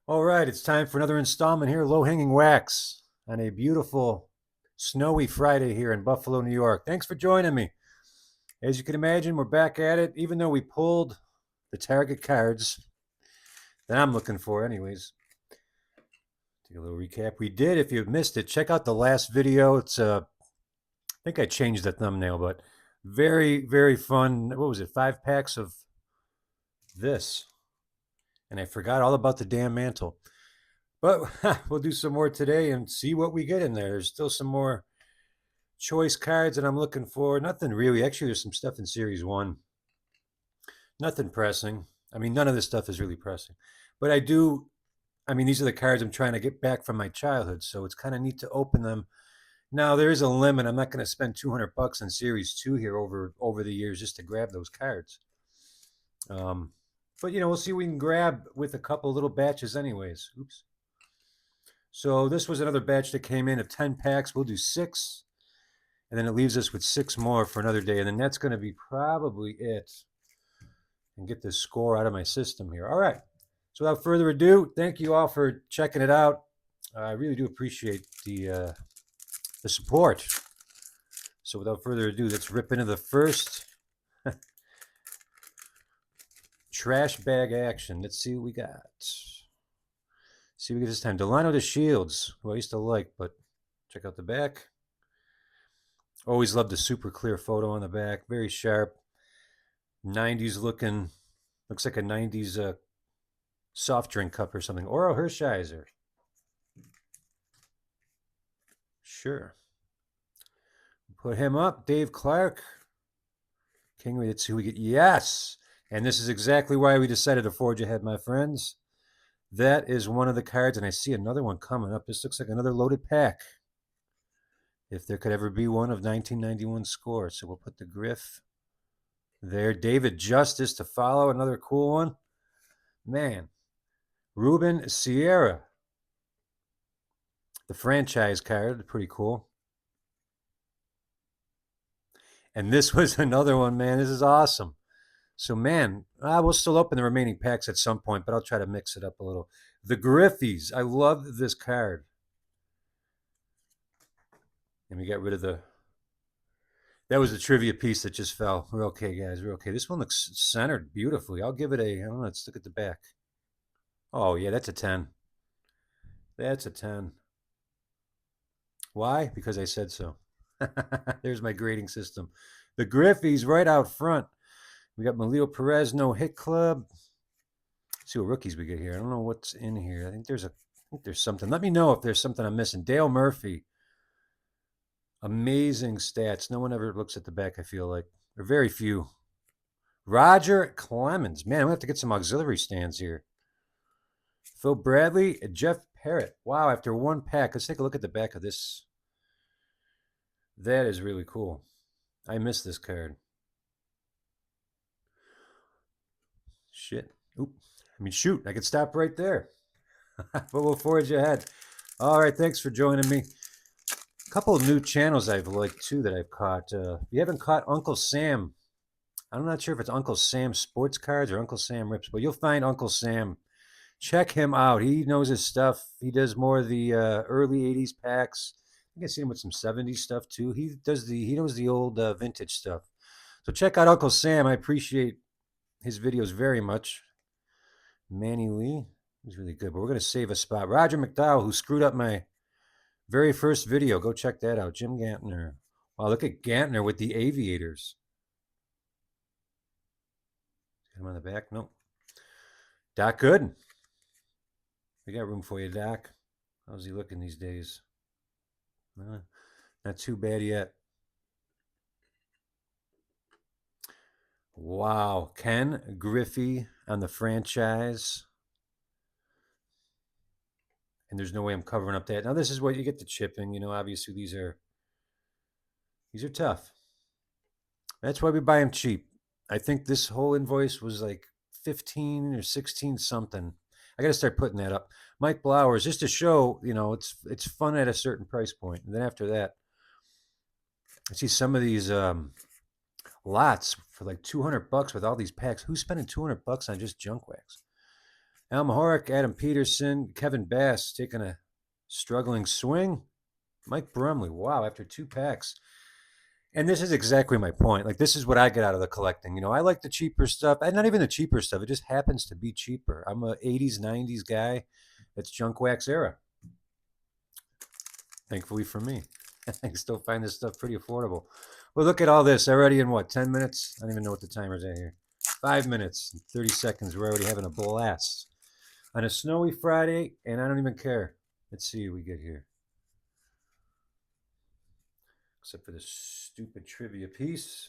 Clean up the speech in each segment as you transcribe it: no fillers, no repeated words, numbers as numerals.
All right, it's time for another installment here, Low Hanging Wax, on a beautiful, snowy Friday here in Buffalo, New York. Thanks for joining me. As you can imagine, we're back at it, even though we pulled the target cards that I'm looking for, anyways. Take a little recap. We did, if you missed it, check out the last video. I think I changed the thumbnail, but very, very fun. What was it? 5 packs of this. And I forgot all about the damn mantle. But we'll do some more today and see what we get in there. There's still some more choice cards that I'm looking for. Nothing really. Actually, there's some stuff in Series 1. Nothing pressing. I mean, none of this stuff is really pressing. But these are the cards I'm trying to get back from my childhood, so it's kind of neat to open them. Now, there is a limit. I'm not going to spend $200 on Series 2 here over the years just to grab those cards. But, we'll see what we can grab with a couple little batches anyways. Oops. So this was another batch that came in of 10 packs. We'll do 6. And then it leaves us with 6 more for another day. And then that's going to be probably it. And get this score out of my system here. All right. So without further ado, thank you all for checking it out. I really do appreciate the support. So without further ado, let's rip into the first trash bag action. Let's see what we got. See what we get this time. Delano de Shields, who I used to like, but check out the back. Always loved the super clear photo on the back. Very sharp. 90s looking. Looks like a 90s soft drink cup or something. Oro Hershiser. Sure. Put him up. Dave Clark. King, let's see who we get. Yes. And this is exactly why we decided to forge ahead, my friends. That is one of the cards, and I see another one coming up. This looks like another loaded pack. If there could ever be one of 1991 score. So we'll put the Griff there. David Justice to follow. Another cool one. Man. Ruben Sierra. The franchise card. Pretty cool. And this was another one, man. This is awesome. So, man, we'll still open the remaining packs at some point, but I'll try to mix it up a little. The Griffies. I love this card. And we got rid of the... That was the trivia piece that just fell. We're okay, guys. We're okay. This one looks centered beautifully. I'll give it a... I don't know. Let's look at the back. Oh, yeah, that's a 10. That's a 10. Why? Because I said so. There's my grading system. The Griffies right out front. We got Melito Perez, no hit club. Let's see what rookies we get here. I don't know what's in here. I think there's something. Let me know if there's something I'm missing. Dale Murphy. Amazing stats. No one ever looks at the back, I feel like. Or very few. Roger Clemens. Man, I'm going to have to get some auxiliary stands here. Phil Bradley, Jeff Parrott. Wow, after one pack. Let's take a look at the back of this. That is really cool. I miss this card. Shit. Oop. Shoot, I could stop right there. But we'll forge ahead. All right, thanks for joining me. A couple of new channels I've liked, too, that I've caught. If you haven't caught Uncle Sam, I'm not sure if it's Uncle Sam Sports Cards or Uncle Sam Rips, but you'll find Uncle Sam. Check him out. He knows his stuff. He does more of the early 80s packs. I think I've seen him with some 70s stuff, too. He knows the old vintage stuff. So check out Uncle Sam. I appreciate his videos very much. Manny Lee, he's really good, but we're going to save a spot. Roger McDowell, who screwed up my very first video. Go check that out. Jim Gantner. Wow, look at Gantner with the Aviators. Get him on the back. Nope. Doc Gooden. We got room for you, Doc. How's he looking these days? Not too bad yet. Wow. Ken Griffey on the franchise. And there's no way I'm covering up that. Now, this is where you get the chipping. Obviously, these are tough. That's why we buy them cheap. I think this whole invoice was like 15 or 16 something. I got to start putting that up. Mike Blowers, just to show, it's fun at a certain price point. And then after that, I see some of these lots for like $200 with all these packs. Who's spending $200 on just junk wax? Al Mahorek, Adam Peterson, Kevin Bass taking a struggling swing. Mike Brumley, wow, after 2 packs. And this is exactly my point. Like, this is what I get out of the collecting. I like the cheaper stuff. And not even the cheaper stuff. It just happens to be cheaper. I'm a 80s, 90s guy. It's junk wax era. Thankfully for me. I can still find this stuff pretty affordable. Well, look at all this already in what, 10 minutes? I don't even know what the timer's at here. 5 minutes and 30 seconds. We're already having a blast on a snowy Friday, and I don't even care. Let's see what we get here. Except for this stupid trivia piece.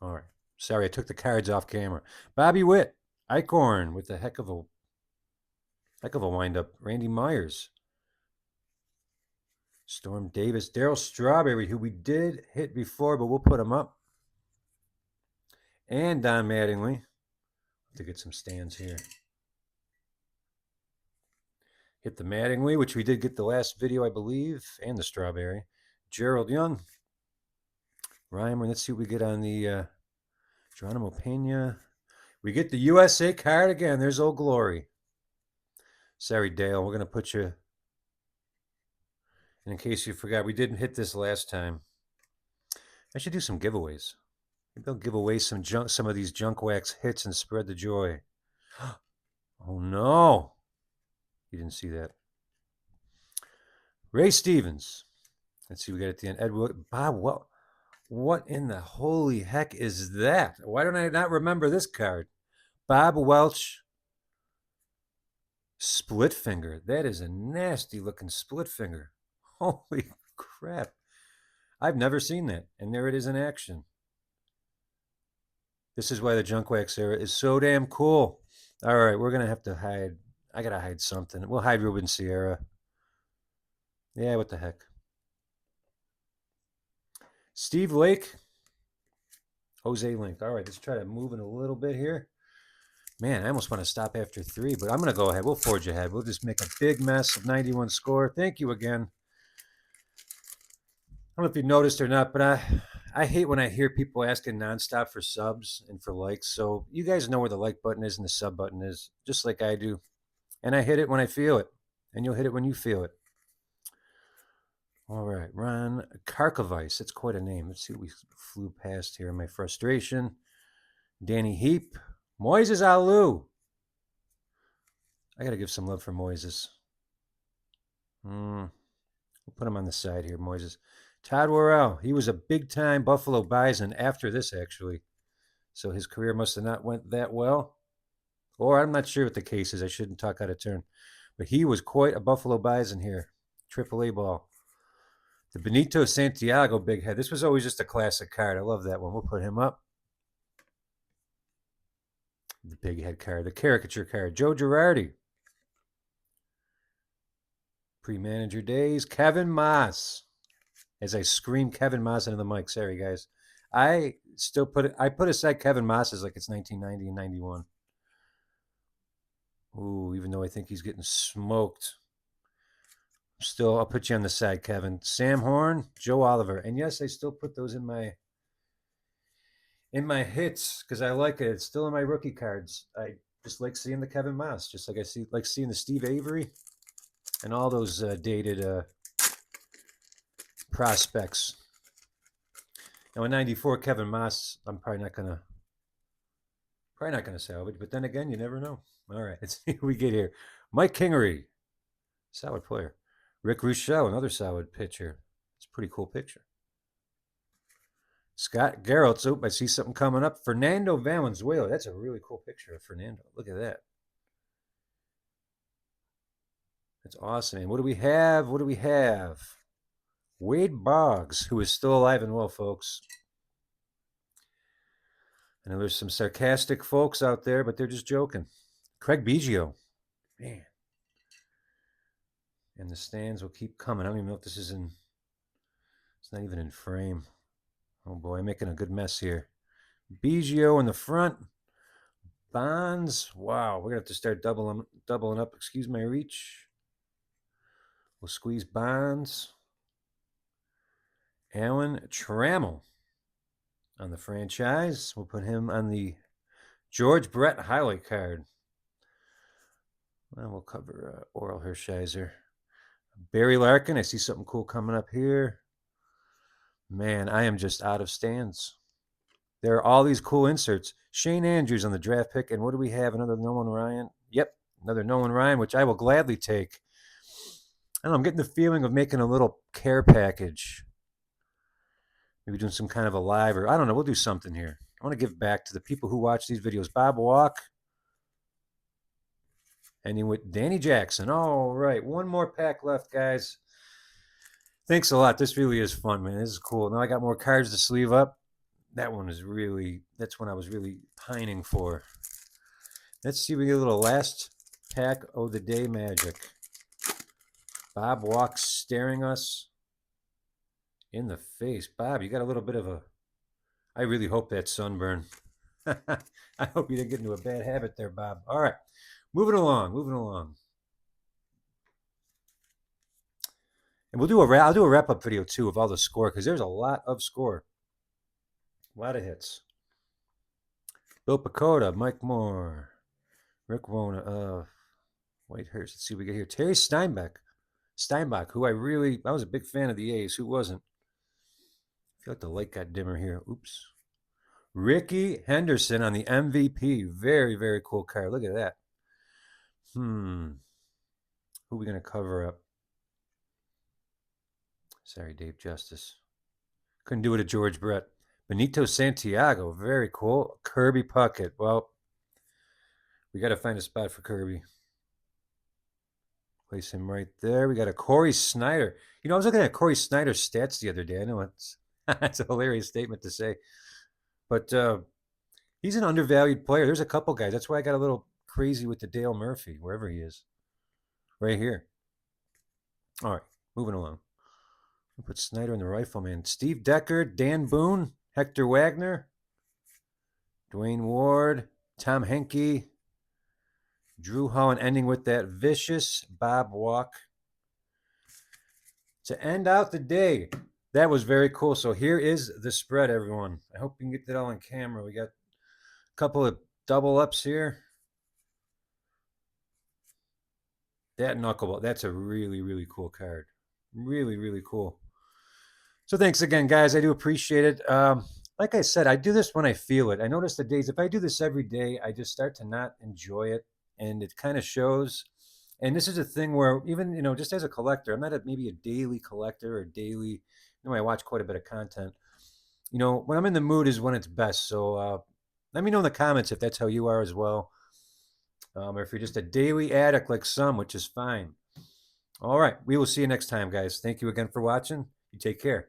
All right. Sorry, I took the cards off camera. Bobby Witt, Eichhorn with a heck of a windup. Randy Myers, Storm Davis, Daryl Strawberry, who we did hit before, but we'll put him up. And Don Mattingly. To get some stands here. Hit the Mattingly, which we did get the last video, I believe, and the Strawberry. Gerald Young. Reimer. Let's see what we get on the Geronimo Pena. We get the USA card again. There's Old Glory. Sorry, Dale. We're going to put you... And in case you forgot, we didn't hit this last time. I should do some giveaways. Maybe I'll give away some of these junk wax hits and spread the joy. Oh, no. You didn't see that. Ray Stevens. Let's see, we got at the end. Edward. Bob, what in the holy heck is that? Why don't I not remember this card? Bob Welch. Split finger. That is a nasty looking split finger. Holy crap. I've never seen that. And there it is in action. This is why the junk wax era is so damn cool. All right, we're going to have to hide. I got to hide something. We'll hide Ruben Sierra. Yeah, what the heck. Steve Lake. Jose Link. All right, let's try to move it a little bit here. Man, I almost want to stop after 3, but I'm going to go ahead. We'll forge ahead. We'll just make a big mess of 91 score. Thank you again. I don't know if you noticed or not, but I hate when I hear people asking nonstop for subs and for likes. So you guys know where the like button is and the sub button is, just like I do. And I hit it when I feel it. And you'll hit it when you feel it. All right, Ron Karkovice. That's quite a name. Let's see what we flew past here in my frustration. Danny Heap. Moises Alou. I got to give some love for Moises. We'll put him on the side here, Moises. Todd Worrell. He was a big-time Buffalo Bison after this, actually. So his career must have not went that well. Or I'm not sure what the case is. I shouldn't talk out of turn. But he was quite a Buffalo Bison here. AAA ball. The Benito Santiago big head. This was always just a classic card. I love that one. We'll put him up. The big head card. The caricature card. Joe Girardi. Pre-manager days. Kevin Moss. As I scream Kevin Moss into the mic. Sorry, guys. I put aside Kevin Moss as like it's 1990 and 91. Ooh, even though I think he's getting smoked. Still, I'll put you on the side, Kevin. Sam Horn, Joe Oliver. And yes, I still put those in my hits because I like it. It's still in my rookie cards. I just like seeing the Kevin Moss, just like like seeing the Steve Avery and all those dated prospects. Now in '94, Kevin Moss, I'm probably not gonna salvage. But then again, you never know. All right, let's see who we get here. Mike Kingery, solid player. Rick Rochelle, another solid pitcher. It's a pretty cool picture. Scott Geraltz. Oh, I see something coming up. Fernando Valenzuela. That's a really cool picture of Fernando. Look at that. That's awesome. And what do we have? What do we have? Wade Boggs, who is still alive and well, folks. I know there's some sarcastic folks out there, but they're just joking. Craig Biggio. Man. And the stands will keep coming. I don't even know if this is in... It's not even in frame. Oh, boy, I'm making a good mess here. Biggio in the front. Bonds. Wow, we're going to have to start doubling up. Excuse my reach. We'll squeeze Bonds. Alan Trammell on the franchise. We'll put him on the George Brett highlight card. And we'll cover Oral Hershiser. Barry Larkin, I see something cool coming up here. Man, I am just out of stands. There are all these cool inserts. Shane Andrews on the draft pick. And what do we have? Another Nolan Ryan? Yep, another Nolan Ryan, which I will gladly take. I don't know, I'm getting the feeling of making a little care package. Maybe doing some kind of a live, or I don't know, we'll do something here. I want to give back to the people who watch these videos. Bob Walk. Ending with Danny Jackson. All right, one more pack left, guys. Thanks a lot. This really is fun, man. This is cool. Now I got more cards to sleeve up. That one is really, that's one I was really pining for. Let's see if we get a little last pack of the day magic. Bob Walks staring us in the face. Bob, you got a little bit of a, I really hope that's sunburn. I hope you didn't get into a bad habit there, Bob. All right, moving along. And I'll do a wrap-up video, too, of all the score, because there's a lot of score. A lot of hits. Bill Pacoda, Mike Moore, Rick Wona, Whitehurst. Let's see what we get here. Terry Steinbach, who I was a big fan of the A's. Who wasn't? I feel like the light got dimmer here. Oops. Ricky Henderson on the MVP. Very, very cool card. Look at that. Who are we going to cover up? Sorry, Dave Justice. Couldn't do it at George Brett. Benito Santiago. Very cool. Kirby Puckett. Well, we got to find a spot for Kirby. Place him right there. We got a Corey Snyder. You know, I was looking at Corey Snyder's stats the other day. I know that's a hilarious statement to say. But he's an undervalued player. There's a couple guys. That's why I got a little crazy with the Dale Murphy, wherever he is. Right here. All right, moving along. We'll put Snyder in the rifleman. Steve Decker, Dan Boone, Hector Wagner, Dwayne Ward, Tom Henke, Drew Holland, ending with that vicious Bob Walk. To end out the day. That was very cool. So here is the spread, everyone. I hope you can get that all on camera. We got a couple of double ups here. That knuckleball, that's a really, really cool card. Really, really cool. So thanks again, guys. I do appreciate it. Like I said, I do this when I feel it. I notice the days, if I do this every day, I just start to not enjoy it. And it kind of shows. And this is a thing where even, you know, just as a collector, I'm not maybe a daily collector or daily, you know, I watch quite a bit of content. You know, when I'm in the mood is when it's best. So let me know in the comments if that's how you are as well. Or if you're just a daily addict like some, which is fine. All right. We will see you next time, guys. Thank you again for watching. You take care.